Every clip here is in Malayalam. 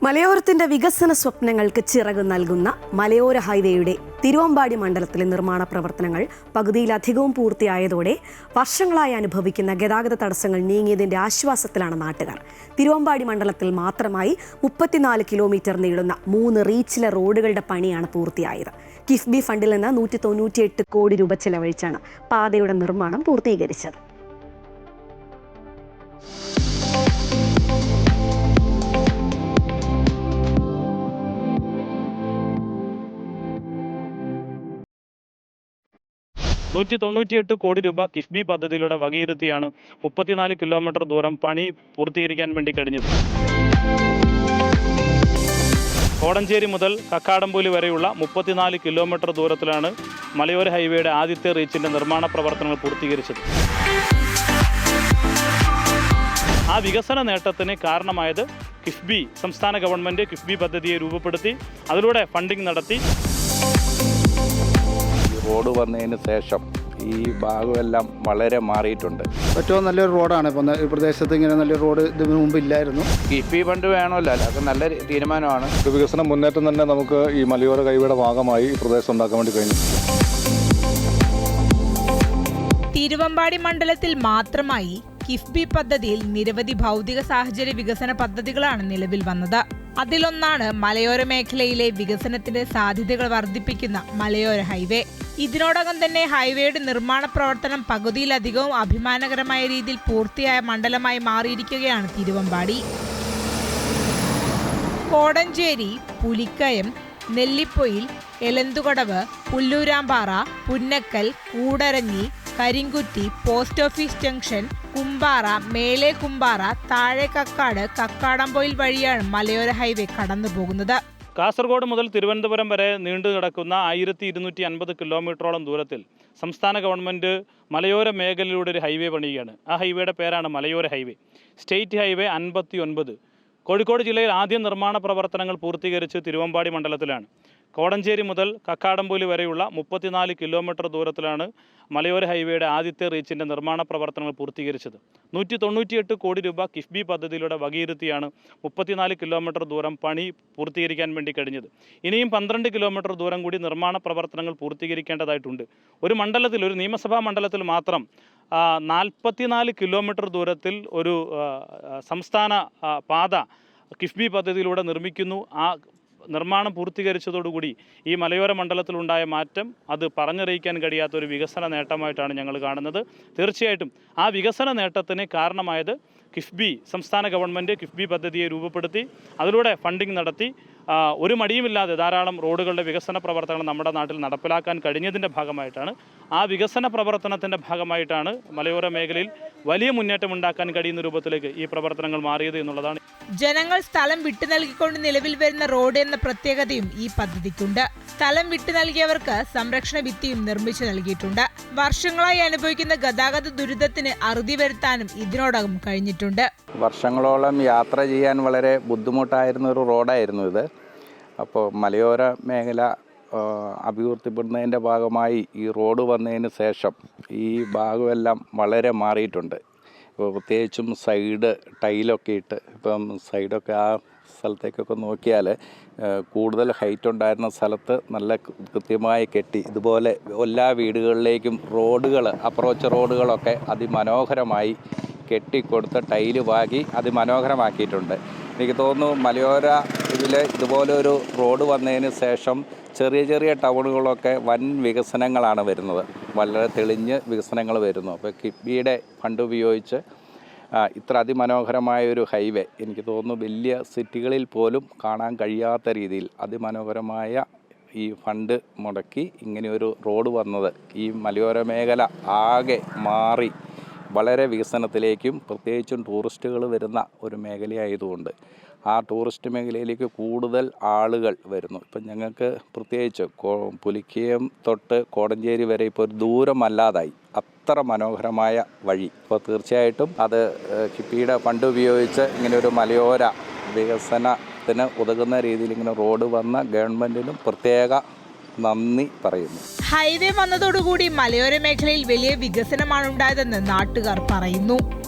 മലയോരത്തിന്റെ വികസന സ്വപ്നങ്ങൾക്ക് ചിറക് നൽകുന്ന മലയോര ഹൈവേയുടെ തിരുവമ്പാടി മണ്ഡലത്തിലെ നിർമ്മാണ പ്രവർത്തനങ്ങൾ പകുതിയിലധികവും പൂർത്തിയായതോടെ വർഷങ്ങളായി അനുഭവിക്കുന്ന ഗതാഗത തടസ്സങ്ങൾ നീങ്ങിയതിന്റെ ആശ്വാസത്തിലാണ് നാട്ടുകാർ. തിരുവമ്പാടി മണ്ഡലത്തിൽ മാത്രമായി 34 കിലോമീറ്റർ നീളുന്ന 3 റീച്ചിലെ റോഡുകളുടെ പണിയാണ് പൂർത്തിയായത്. കിഫ്ബി ഫണ്ടിൽ നിന്ന് 198 കോടി രൂപ ചെലവഴിച്ചാണ് പാതയുടെ നിർമ്മാണം പൂർത്തീകരിച്ചത്. കോടി രൂപ കിഫ്ബി പദ്ധതിയിലൂടെ വകയിരുത്തിയാണ് 34 കിലോമീറ്റർ ദൂരം പണി പൂർത്തീകരിക്കാൻ വേണ്ടി കഴിഞ്ഞത്. കോടഞ്ചേരി മുതൽ കക്കാടംപൊലി വരെയുള്ള 34 കിലോമീറ്റർ ദൂരത്തിലാണ് മലയോര ഹൈവേയുടെ ആദ്യത്തെ റീച്ചിൻ്റെ നിർമ്മാണ പ്രവർത്തനങ്ങൾ പൂർത്തീകരിച്ചത്. ആ വികസന നേട്ടത്തിന് കാരണമായത് കിഫ്ബി സംസ്ഥാന ഗവൺമെൻറ് കിഫ്ബി പദ്ധതിയെ രൂപപ്പെടുത്തി അതിലൂടെ ഫണ്ടിംഗ് നടത്തി. റോഡ് വന്നതിന് ശേഷം ഈ ഭാഗമെല്ലാം വളരെ മാറിയിട്ടുണ്ട്. ഏറ്റവും നല്ലൊരു റോഡാണ് ഇപ്പം ഈ പ്രദേശത്ത്. ഇങ്ങനെ നല്ലൊരു റോഡ് ഇതിനു മുമ്പ് ഇല്ലായിരുന്നു. കിഫ്ബി ഫണ്ട് വേണമല്ലോ, അത് നല്ല തീരുമാനമാണ്. വികസന മുന്നേറ്റം തന്നെ നമുക്ക് ഈ മലയോര ഹൈവേയുടെ ഭാഗമായി ഈ പ്രദേശം ഉണ്ടാക്കാൻ വേണ്ടി കഴിഞ്ഞു. തിരുവമ്പാടി മണ്ഡലത്തിൽ മാത്രമായി കിഫ്ബി പദ്ധതിയിൽ നിരവധി ഭൗതിക സാഹചര്യ വികസന പദ്ധതികളാണ് നിലവിൽ വന്നത്. അതിലൊന്നാണ് മലയോര മേഖലയിലെ വികസനത്തിന്റെ സാധ്യതകൾ വർദ്ധിപ്പിക്കുന്ന മലയോര ഹൈവേ. ഇതിനോടകം തന്നെ ഹൈവേയുടെ നിർമ്മാണ പ്രവർത്തനം പകുതിയിലധികവും അഭിമാനകരമായ രീതിയിൽ പൂർത്തിയായ മണ്ഡലമായി മാറിയിരിക്കുകയാണ് Thiruvambady. Kodanchery, Pulikkayam, Nellipoyil, എലന്തുകടവ്, Pullurampara, Punnakkal, Koodaranji, കരിങ്കുറ്റി, post office junction, Kumbara, മേലെ കുമ്പാറ, താഴെ കക്കാട്, കക്കാടംപൊയിൽ വഴിയാണ് മലയോര ഹൈവേ കടന്നു പോകുന്നത്. കാസർഗോഡ് മുതൽ തിരുവനന്തപുരം വരെ നീണ്ടു കിടക്കുന്ന 1250 കിലോമീറ്ററോളം ദൂരത്തിൽ സംസ്ഥാന ഗവൺമെൻറ് മലയോര മേഖലയിലൂടെ ഒരു ഹൈവേ പണിയുകയാണ്. ആ ഹൈവേയുടെ പേരാണ് മലയോര ഹൈവേ. സ്റ്റേറ്റ് ഹൈവേ 59 കോഴിക്കോട് ജില്ലയിൽ ആദ്യ നിർമ്മാണ പ്രവർത്തനങ്ങൾ പൂർത്തീകരിച്ച് തിരുവമ്പാടി മണ്ഡലത്തിലാണ്. കോടഞ്ചേരി മുതൽ കക്കാടംപൊലി വരെയുള്ള 34 കിലോമീറ്റർ ദൂരത്തിലാണ് മലയോര ഹൈവേയുടെ ആദ്യത്തെ റീച്ചിൻ്റെ നിർമ്മാണ പ്രവർത്തനങ്ങൾ പൂർത്തീകരിച്ചത്. 198 കോടി രൂപ കിഫ്ബി പദ്ധതിയിലൂടെ വകയിരുത്തിയാണ് 34 കിലോമീറ്റർ ദൂരം പണി പൂർത്തീകരിക്കാൻ വേണ്ടി കഴിഞ്ഞത്. ഇനിയും 12 കിലോമീറ്റർ ദൂരം കൂടി നിർമ്മാണ പ്രവർത്തനങ്ങൾ പൂർത്തീകരിക്കേണ്ടതായിട്ടുണ്ട്. ഒരു മണ്ഡലത്തിൽ, ഒരു നിയമസഭാ മണ്ഡലത്തിൽ മാത്രം 44 കിലോമീറ്റർ ദൂരത്തിൽ ഒരു സംസ്ഥാന പാത കിഫ്ബി പദ്ധതിയിലൂടെ നിർമ്മിക്കുന്നു. ആ നിർമ്മാണം പൂർത്തീകരിച്ചതോടുകൂടി ഈ മലയോര മണ്ഡലത്തിലുണ്ടായ മാറ്റം അത് പറഞ്ഞറിയിക്കാൻ കഴിയാത്തൊരു വികസന നേട്ടമായിട്ടാണ് ഞങ്ങൾ കാണുന്നത്. തീർച്ചയായിട്ടും ആ വികസന നേട്ടത്തിന് കാരണമായത് കിഫ്ബി സംസ്ഥാന ഗവൺമെൻറ് കിഫ്ബി പദ്ധതിയെ രൂപപ്പെടുത്തി അതിലൂടെ ഫണ്ടിംഗ് നടത്തി ഒരു മടിയുമില്ലാതെ ധാരാളം റോഡുകളുടെ വികസന പ്രവർത്തനങ്ങൾ നമ്മുടെ നാട്ടിൽ നടപ്പിലാക്കാൻ കഴിഞ്ഞതിൻ്റെ ഭാഗമായിട്ടാണ്, ആ വികസന പ്രവർത്തനത്തിൻ്റെ ഭാഗമായിട്ടാണ് മലയോര മേഖലയിൽ വലിയ മുന്നേറ്റം ഉണ്ടാക്കാൻ കഴിയുന്ന രൂപത്തിലേക്ക് ഈ പ്രവർത്തനങ്ങൾ മാറിയത് എന്നുള്ളതാണ്. ജനങ്ങൾ സ്ഥലം വിട്ടു നൽകിക്കൊണ്ട് നിലവിൽ വരുന്ന റോഡ് എന്ന പ്രത്യേകതയും ഈ പദ്ധതിക്കുണ്ട്. സ്ഥലം വിട്ടു നൽകിയവർക്ക് സംരക്ഷണ ഭിത്തിയും നിർമ്മിച്ചു നൽകിയിട്ടുണ്ട്. വർഷങ്ങളായി അനുഭവിക്കുന്ന ഗതാഗത ദുരിതത്തിന് അറുതി വരുത്താനും ഇതിനോടകം കഴിഞ്ഞിട്ടുണ്ട്. വർഷങ്ങളോളം യാത്ര ചെയ്യാൻ വളരെ ബുദ്ധിമുട്ടായിരുന്ന ഒരു റോഡായിരുന്നു ഇത്. അപ്പോൾ മലയോര മേഖല അഭിവൃദ്ധിപ്പെടുന്നതിൻ്റെ ഭാഗമായി ഈ റോഡ് വന്നതിന് ശേഷം ഈ ഭാഗമെല്ലാം വളരെ മാറിയിട്ടുണ്ട്. ഇപ്പോൾ പ്രത്യേകിച്ചും സൈഡ് ടൈലൊക്കെ ഇട്ട്, ഇപ്പം സൈഡൊക്കെ ആ സ്ഥലത്തേക്കൊക്കെ നോക്കിയാൽ കൂടുതൽ ഹൈറ്റ് ഉണ്ടായിരുന്ന സ്ഥലത്ത് നല്ല കൃത്യമായി കെട്ടി ഇതുപോലെ എല്ലാ വീടുകളിലേക്കും റോഡുകൾ, അപ്രോച്ച് റോഡുകളൊക്കെ അതിമനോഹരമായി കെട്ടിക്കൊടുത്ത് ടൈല് വാങ്ങി അതിമനോഹരമാക്കിയിട്ടുണ്ട്. എനിക്ക് തോന്നുന്നു മലയോര ഇതിൽ ഇതുപോലെ ഒരു റോഡ് വന്നതിന് ശേഷം ചെറിയ ചെറിയ ടൗണുകളൊക്കെ വൻ വികസനങ്ങളാണ് വരുന്നത്, വളരെ തെളിഞ്ഞ് വികസനങ്ങൾ വരുന്നു. അപ്പോൾ കിഫ്ബിയുടെ ഫണ്ട് ഉപയോഗിച്ച് ഇത്ര അതിമനോഹരമായൊരു ഹൈവേ എനിക്ക് തോന്നുന്നു വലിയ സിറ്റികളിൽ പോലും കാണാൻ കഴിയാത്ത രീതിയിൽ അതിമനോഹരമായ ഈ ഫണ്ട് മുടക്കി ഇങ്ങനെയൊരു റോഡ് വന്നത് ഈ മലയോര മേഖല ആകെ മാറി വളരെ വികസനത്തിലേക്കും പ്രത്യേകിച്ചും ടൂറിസ്റ്റുകൾ വരുന്ന ഒരു മേഖലയായതുകൊണ്ട് ആ ടൂറിസ്റ്റ് മേഖലയിലേക്ക് കൂടുതൽ ആളുകൾ വരുന്നു. ഇപ്പം ഞങ്ങൾക്ക് പ്രത്യേകിച്ച് പുലിക്കയം തൊട്ട് കോടഞ്ചേരി വരെ ഇപ്പോൾ ഒരു ദൂരമല്ലാതായി, അത്ര മനോഹരമായ വഴി. അപ്പോൾ തീർച്ചയായിട്ടും അത് കിഫ്ബിയുടെ ഫണ്ട് ഉപയോഗിച്ച് ഇങ്ങനെ ഒരു മലയോര വികസനത്തിന് ഉതകുന്ന രീതിയിൽ ഇങ്ങനെ റോഡ് വന്ന ഗവൺമെൻറ്റിനും പ്രത്യേക നന്ദി പറയുന്നു. ഹൈവേ വന്നതോടുകൂടി മലയോര മേഖലയിൽ വലിയ വികസനമാണ് ഉണ്ടായതെന്ന് നാട്ടുകാർ പറയുന്നു.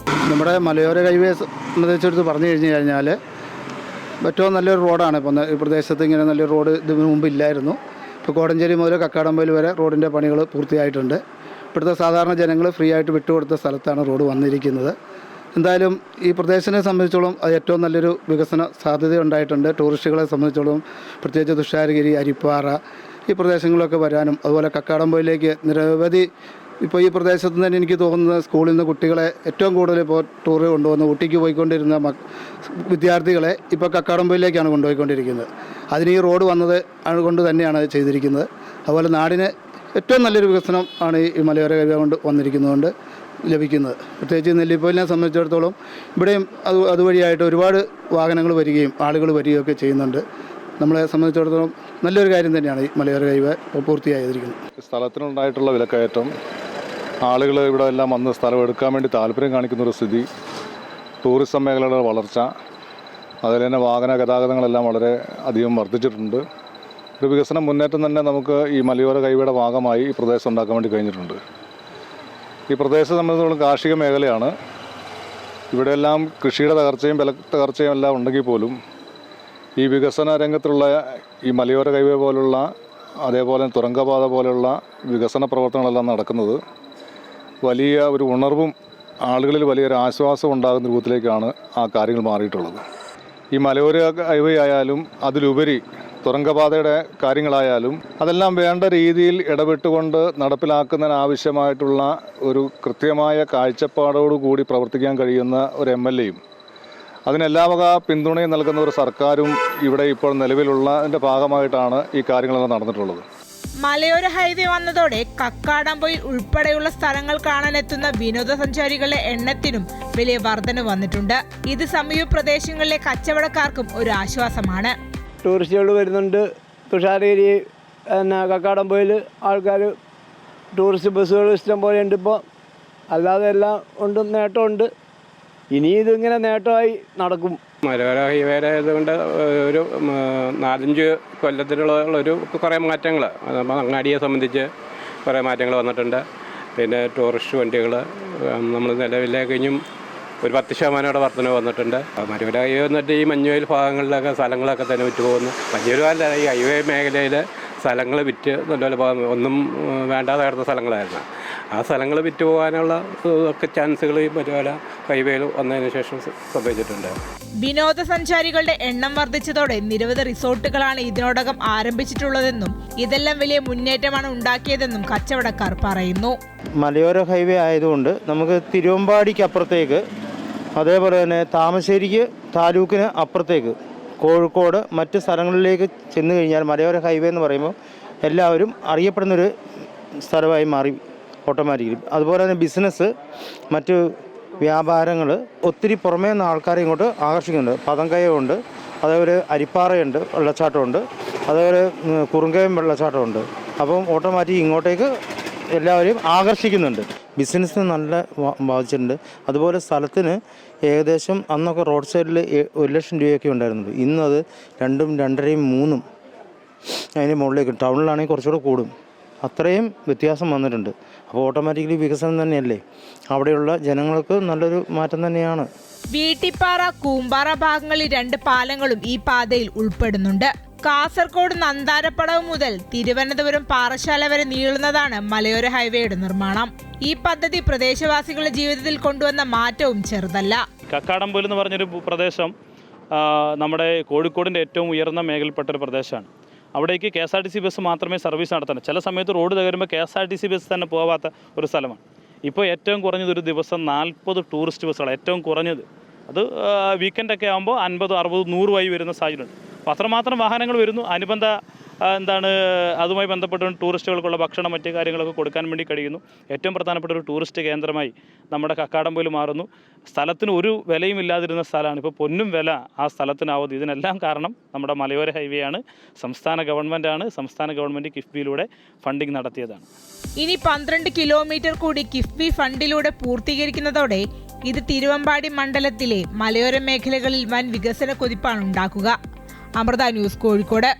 നമ്മുടെ മലയോര ഹൈവേ സംബന്ധിച്ചെടുത്ത് പറഞ്ഞു കഴിഞ്ഞാൽ ഏറ്റവും നല്ലൊരു റോഡാണ് ഇപ്പം ഈ പ്രദേശത്ത് ഇങ്ങനെ നല്ലൊരു റോഡ് ഇതിനു മുമ്പ് ഇല്ലായിരുന്നു. ഇപ്പോൾ കോടഞ്ചേരി മുതൽ കക്കാടംപൊയിൽ വരെ റോഡിൻ്റെ പണികൾ പൂർത്തിയായിട്ടുണ്ട്. ഇവിടുത്തെ സാധാരണ ജനങ്ങൾ ഫ്രീ ആയിട്ട് വിട്ടുകൊടുത്ത സ്ഥലത്താണ് റോഡ് വന്നിരിക്കുന്നത്. എന്തായാലും ഈ പ്രദേശത്തെ സംബന്ധിച്ചോളം അത് ഏറ്റവും നല്ലൊരു വികസന സാധ്യത ഉണ്ടായിട്ടുണ്ട്. ടൂറിസ്റ്റുകളെ സംബന്ധിച്ചോളം പ്രത്യേകിച്ച് തുഷാരഗിരി, അരിപ്പാറ ഈ പ്രദേശങ്ങളിലൊക്കെ വരാനും അതുപോലെ കക്കാടംപൊയിലേക്ക് നിരവധി ഇപ്പോൾ ഈ പ്രദേശത്ത് നിന്ന് തന്നെ എനിക്ക് തോന്നുന്നത് സ്കൂളിൽ നിന്ന് കുട്ടികളെ ഏറ്റവും കൂടുതൽ ഇപ്പോൾ ടൂറ് കൊണ്ടുവന്ന് ഊട്ടിക്ക് പോയിക്കൊണ്ടിരുന്ന വിദ്യാർത്ഥികളെ ഇപ്പോൾ കക്കാടംപൊയിലേക്കാണ് കൊണ്ടുപോയിക്കൊണ്ടിരിക്കുന്നത്. അതിന് ഈ റോഡ് വന്നത് കൊണ്ട് തന്നെയാണ് അത് ചെയ്തിരിക്കുന്നത്. അതുപോലെ നാടിന് ഏറ്റവും നല്ലൊരു വികസനം ആണ് ഈ മലയോര ഹൈവേ കൊണ്ട് വന്നിരിക്കുന്നതുകൊണ്ട് ലഭിക്കുന്നത്. പ്രത്യേകിച്ച് നെല്ലിപ്പൊയിലിനെ സംബന്ധിച്ചിടത്തോളം ഇവിടെയും അതുവഴിയായിട്ട് ഒരുപാട് വാഹനങ്ങൾ വരികയും ആളുകൾ വരികയൊക്കെ ചെയ്യുന്നുണ്ട്. നമ്മളെ സംബന്ധിച്ചിടത്തോളം നല്ലൊരു കാര്യം തന്നെയാണ് ഈ മലയോര ഹൈവേ പൂർത്തിയായിരിക്കുന്നത്. സ്ഥലത്തിനുണ്ടായിട്ടുള്ള വിലക്കയറ്റം, ആളുകൾ ഇവിടെ എല്ലാം വന്ന് സ്ഥലം എടുക്കാൻ വേണ്ടി താല്പര്യം കാണിക്കുന്നൊരു സ്ഥിതി, ടൂറിസം മേഖലയുടെ വളർച്ച, അതിൽ തന്നെ വാഹന ഗതാഗതങ്ങളെല്ലാം വളരെ അധികം വർദ്ധിച്ചിട്ടുണ്ട്. ഒരു വികസന മുന്നേറ്റം തന്നെ നമുക്ക് ഈ മലയോര ഹൈവേയുടെ ഭാഗമായി ഈ പ്രദേശം ഉണ്ടാക്കാൻ വേണ്ടി കഴിഞ്ഞിട്ടുണ്ട്. ഈ പ്രദേശത്തെ സംബന്ധിച്ചിടത്തോളം കാർഷിക മേഖലയാണ്. ഇവിടെയെല്ലാം കൃഷിയുടെ തകർച്ചയും വില തകർച്ചയും എല്ലാം ഉണ്ടെങ്കിൽ പോലും ഈ വികസന രംഗത്തുള്ള ഈ മലയോര ഹൈവേ പോലുള്ള അതേപോലെ തുരങ്കപാത പോലുള്ള വികസന പ്രവർത്തനങ്ങളെല്ലാം നടക്കുന്നത് വലിയ ഒരു ഉണർവും ആളുകളിൽ വലിയൊരു ആശ്വാസം ഉണ്ടാകുന്ന രൂപത്തിലേക്കാണ് ആ കാര്യങ്ങൾ മാറിയിട്ടുള്ളത്. ഈ മലയോര ഹൈവേ ആയാലും അതിലുപരി തുരങ്കപാതയുടെ കാര്യങ്ങളായാലും അതെല്ലാം വേണ്ട രീതിയിൽ ഇടപെട്ടുകൊണ്ട് നടപ്പിലാക്കുന്നതിനാവശ്യമായിട്ടുള്ള ഒരു കൃത്യമായ കാഴ്ചപ്പാടോടുകൂടി പ്രവർത്തിക്കാൻ കഴിയുന്ന ഒരു MLAയും അതിനെല്ലാ വക പിന്തുണയും നൽകുന്ന ഒരു സർക്കാരും ഇവിടെ ഇപ്പോൾ നിലവിലുള്ളതിൻ്റെ ഭാഗമായിട്ടാണ് ഈ കാര്യങ്ങളെല്ലാം നടന്നിട്ടുള്ളത്. മലയോര ഹൈവേ വന്നതോടെ കക്കാടംപൊയിൽ ഉൾപ്പെടെയുള്ള സ്ഥലങ്ങൾ കാണാനെത്തുന്ന വിനോദസഞ്ചാരികളുടെ എണ്ണത്തിനും വലിയ വർധന വന്നിട്ടുണ്ട്. ഇത് സമീപ പ്രദേശങ്ങളിലെ കച്ചവടക്കാർക്കും ഒരു ആശ്വാസമാണ്. ടൂറിസ്റ്റുകൾ വരുന്നുണ്ട്. തുഷാരഗിരി കക്കാടംപൊയിൽ ആൾക്കാർ ടൂറിസ്റ്റ് ബസ്സുകൾ ഇഷ്ടം പോലെ ഉണ്ട്. ഇപ്പോൾ അല്ലാതെ എല്ലാം ഉണ്ട്, നേട്ടമുണ്ട്. ഇനി ഇതിങ്ങനെ നേട്ടമായി നടക്കും. മലയോര ഹൈവേയുടെ ഇതുകൊണ്ട് ഒരു 4-5 കൊല്ലത്തിലുള്ള കുറേ മാറ്റങ്ങൾ അങ്ങാടിയെ സംബന്ധിച്ച് കുറേ മാറ്റങ്ങൾ വന്നിട്ടുണ്ട്. പിന്നെ ടൂറിസ്റ്റ് വണ്ടികൾ നമ്മൾ നിലവിലെ കഴിഞ്ഞും ഒരു 10% വർധന വന്നിട്ടുണ്ട്. മലയോര ഹൈവേ എന്നിട്ട് ഈ മഞ്ഞുവയൽ ഭാഗങ്ങളിലൊക്കെ സ്ഥലങ്ങളൊക്കെ തന്നെ വിറ്റ് പോകുന്നു. മഞ്ഞുവയൽ ഈ ഹൈവേ മേഖലയിൽ സ്ഥലങ്ങൾ വിറ്റ് നല്ലപോലെ ഒന്നും വേണ്ടാതെ കിടന്ന സ്ഥലങ്ങളായിരുന്നു. ആ സ്ഥലങ്ങൾ വിറ്റ് പോകാനുള്ള ഒക്കെ ചാൻസുകൾ ഈ മലയോര ഹൈവേയിൽ വന്നതിന് ശേഷം സംഭവിച്ചിട്ടുണ്ട്. വിനോദസഞ്ചാരികളുടെ എണ്ണം വർദ്ധിച്ചതോടെ നിരവധി റിസോർട്ടുകളാണ് ഇതിനോടകം ആരംഭിച്ചിട്ടുള്ളതെന്നും ഇതെല്ലാം വലിയ മുന്നേറ്റമാണ് ഉണ്ടാക്കിയതെന്നും കച്ചവടക്കാർ പറയുന്നു. മലയോര ഹൈവേ ആയതുകൊണ്ട് നമുക്ക് തിരുവമ്പാടിക്ക് അപ്പുറത്തേക്ക്, അതേപോലെ തന്നെ താമശ്ശേരിക്ക് താലൂക്കിന് അപ്പുറത്തേക്ക്, കോഴിക്കോട് മറ്റ് സ്ഥലങ്ങളിലേക്ക് ചെന്ന് കഴിഞ്ഞാൽ മലയോര ഹൈവേ എന്ന് പറയുമ്പോൾ എല്ലാവരും അറിയപ്പെടുന്നൊരു സ്ഥലമായി മാറി ഓട്ടോമാറ്റിക്കലി. അതുപോലെ തന്നെ ബിസിനസ്, മറ്റ് വ്യാപാരങ്ങൾ ഒത്തിരി പുറമേ നിന്ന് ആൾക്കാരെ ഇങ്ങോട്ട് ആകർഷിക്കുന്നുണ്ട്. പതങ്കയമുണ്ട്, അതേപോലെ അരിപ്പാറയുണ്ട്, വെള്ളച്ചാട്ടമുണ്ട്, അതേപോലെ കുറുങ്കയം വെള്ളച്ചാട്ടമുണ്ട്. അപ്പം ഓട്ടോമാറ്റിക് ഇങ്ങോട്ടേക്ക് എല്ലാവരെയും ആകർഷിക്കുന്നുണ്ട്. ബിസിനസ്സിന് നല്ല ബാധിച്ചിട്ടുണ്ട്. അതുപോലെ സ്ഥലത്തിന് ഏകദേശം അന്നൊക്കെ റോഡ് സൈഡിൽ 1 ലക്ഷം രൂപയൊക്കെ ഉണ്ടായിരുന്നുള്ളൂ. ഇന്നത് 2, 2.5, 3 അതിന് മുകളിലേക്ക്. ടൗണിലാണെങ്കിൽ കുറച്ചുകൂടെ കൂടും. അത്രയും വ്യത്യാസം വന്നിട്ടുണ്ട്. അപ്പോൾ ഓട്ടോമാറ്റിക്കലി വികസനം തന്നെയല്ലേ, അവിടെയുള്ള ജനങ്ങൾക്ക് നല്ലൊരു മാറ്റം തന്നെയാണ്. വീട്ടിപ്പാറ, കൂമ്പാറ ഭാഗങ്ങളിൽ 2 പാലങ്ങളും ഈ പാതയിൽ ഉൾപ്പെടുന്നുണ്ട്. കാസർഗോഡ് നന്താരപ്പടവ് മുതൽ തിരുവനന്തപുരം പാറശാല വരെ നീളുന്നതാണ് മലയോര ഹൈവേയുടെ നിർമ്മാണം. ഈ പദ്ധതി പ്രദേശവാസികളുടെ ജീവിതത്തിൽ കൊണ്ടുവന്ന മാറ്റവും ചെറുതല്ല. കക്കാടംപൊയിൽ എന്ന് പറഞ്ഞൊരു പ്രദേശം നമ്മുടെ കോഴിക്കോടിൻ്റെ ഏറ്റവും ഉയർന്ന മേഖലയിൽപ്പെട്ടൊരു പ്രദേശമാണ്. അവിടേക്ക് KSRTC ബസ് മാത്രമേ സർവീസ് നടത്തുന്നത്. ചില സമയത്ത് റോഡ് തകരുമ്പോൾ KSRTC ബസ് തന്നെ പോകാത്ത ഒരു സ്ഥലമാണ്. ഇപ്പോൾ ഏറ്റവും കുറഞ്ഞത് ഒരു ദിവസം 40 ടൂറിസ്റ്റ് ബസ്സുകൾ ഏറ്റവും കുറഞ്ഞത്. അത് വീക്കെൻഡൊക്കെ ആകുമ്പോൾ 50, 60, 100 വരുന്ന സാഹചര്യമുണ്ട്. അപ്പോൾ അത്രമാത്രം വാഹനങ്ങൾ വരുന്നു. അനുബന്ധ അതുമായി ബന്ധപ്പെട്ട് ടൂറിസ്റ്റുകൾക്കുള്ള ഭക്ഷണം മറ്റു കാര്യങ്ങളൊക്കെ കൊടുക്കാൻ വേണ്ടി കഴിയുന്നു. ഏറ്റവും പ്രധാനപ്പെട്ട ഒരു ടൂറിസ്റ്റ് കേന്ദ്രമായി നമ്മുടെ കക്കാടംപൊയിൽ മാറുന്നു. സ്ഥലത്തിന് ഒരു വിലയും ഇല്ലാതിരുന്ന സ്ഥലമാണ്. ഇപ്പോൾ പൊന്നും വില ആ സ്ഥലത്തിനാവുന്നത്. ഇതിനെല്ലാം കാരണം നമ്മുടെ മലയോര ഹൈവേ ആണ്. സംസ്ഥാന ഗവൺമെൻറ്റാണ്. സംസ്ഥാന ഗവൺമെൻറ് കിഫ്ബിയിലൂടെ ഫണ്ടിങ് നടത്തിയതാണ്. ഇനി 12 കിലോമീറ്റർ കൂടി കിഫ്ബി ഫണ്ടിലൂടെ പൂർത്തീകരിക്കുന്നതോടെ ഇത് തിരുവമ്പാടി മണ്ഡലത്തിലെ മലയോര മേഖലകളിൽ വൻ വികസന കുതിപ്പാണ് ഉണ്ടാക്കുക. അമൃത ന്യൂസ്, കോഴിക്കോട്.